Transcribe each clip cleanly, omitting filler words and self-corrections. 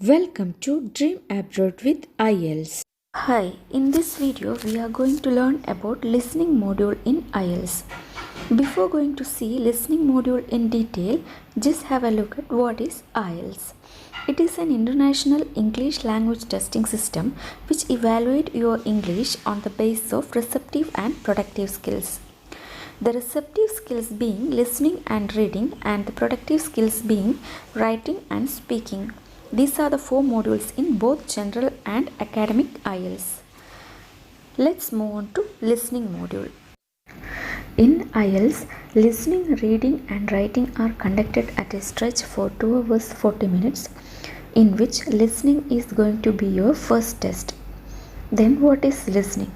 Welcome to Dream Abroad with IELTS. Hi, in this video we are going to learn about listening module in IELTS. Before going to see listening module in detail, just have a look at what is IELTS. It is an international English language testing system which evaluates your English on the basis of receptive and productive skills. The receptive skills being listening and reading, and the productive skills being writing and speaking. These are the four modules in both general and academic IELTS. Let's move on to listening module. In IELTS, listening, reading and writing are conducted at a stretch for 2 hours 40 minutes, in which listening is going to be your first test. Then what is listening?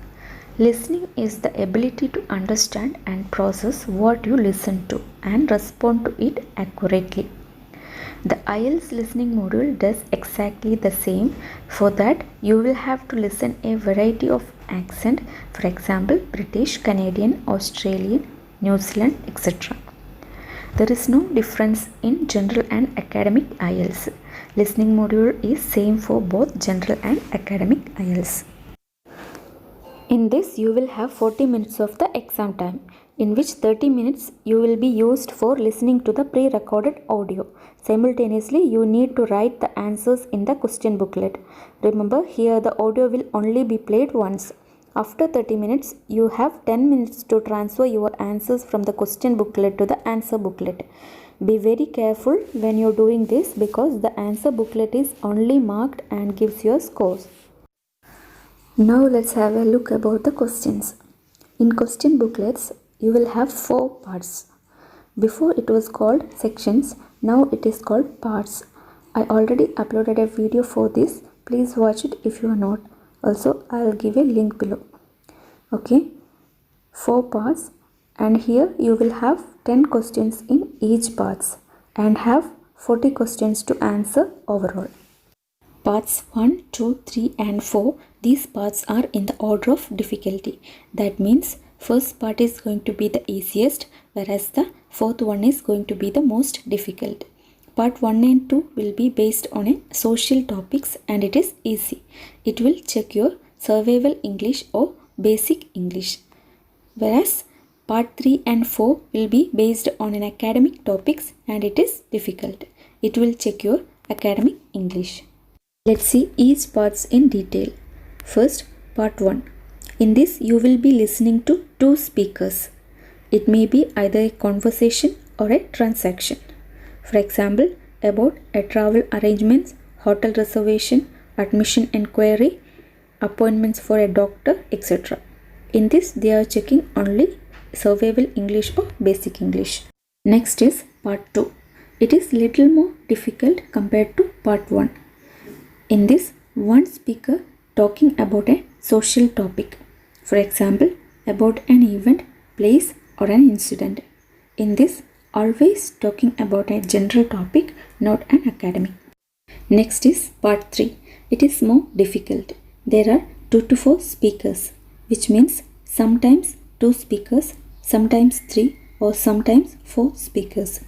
Listening is the ability to understand and process what you listen to and respond to it accurately. The IELTS listening module does exactly the same. For that, you will have to listen a variety of accent, for example, British, Canadian, Australian, New Zealand, etc. There is no difference in general and academic IELTS. Listening module is same for both general and academic IELTS. In this, you will have 40 minutes of the exam time, in which 30 minutes you will be used for listening to the pre-recorded audio. Simultaneously, you need to write the answers in the question booklet. Remember, here the audio will only be played once. After 30 minutes, you have 10 minutes to transfer your answers from the question booklet to the answer booklet. Be very careful when you're doing this because the answer booklet is only marked and gives your scores. Now let's have a look about the questions. In question booklets, you will have 4 parts. Before it was called sections, now it is called parts. I already uploaded a video for this. Please watch it if you are not. Also, I'll give a link below. Okay, 4 parts, and here you will have 10 questions in each parts and have 40 questions to answer overall. Parts 1, 2, 3 and 4, these parts are in the order of difficulty. That means first part is going to be the easiest, whereas the fourth one is going to be the most difficult. Part 1 and 2 will be based on a social topics and it is easy. It will check your survival English or basic English. Whereas part 3 and 4 will be based on an academic topics and it is difficult. It will check your academic English. Let's see each parts in detail. First, part 1. In this, you will be listening to 2 speakers. It may be either a conversation or a transaction. For example, about a travel arrangements, hotel reservation, admission enquiry, appointments for a doctor, etc. In this, they are checking only survival English or basic English. Next is part 2. It is little more difficult compared to part 1. In this, one speaker talking about a social topic, for example, about an event, place or an incident. In this, always talking about a general topic, not an academic. Next is part 3. It is more difficult. There are 2 to 4 speakers, which means sometimes 2 speakers, sometimes 3 or sometimes 4 speakers.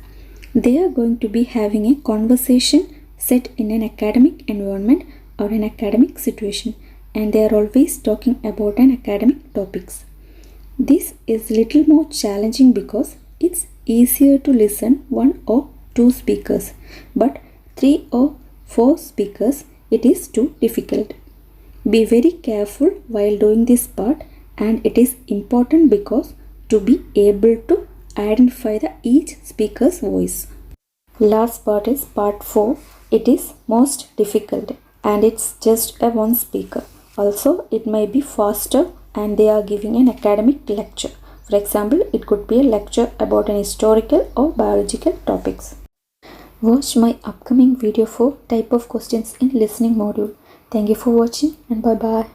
They are going to be having a conversation set in an academic environment or an academic situation, and they are always talking about an academic topics. This is little more challenging because it's easier to listen 1 or 2 speakers, but 3 or 4 speakers it is too difficult. Be very careful while doing this part, and it is important because to be able to identify the each speaker's voice. Last part is part 4. It is most difficult and it's just a 1 speaker. Also, it may be faster and they are giving an academic lecture. For example, it could be a lecture about an historical or biological topics. Watch my upcoming video for type of questions in listening module. Thank you for watching and bye bye.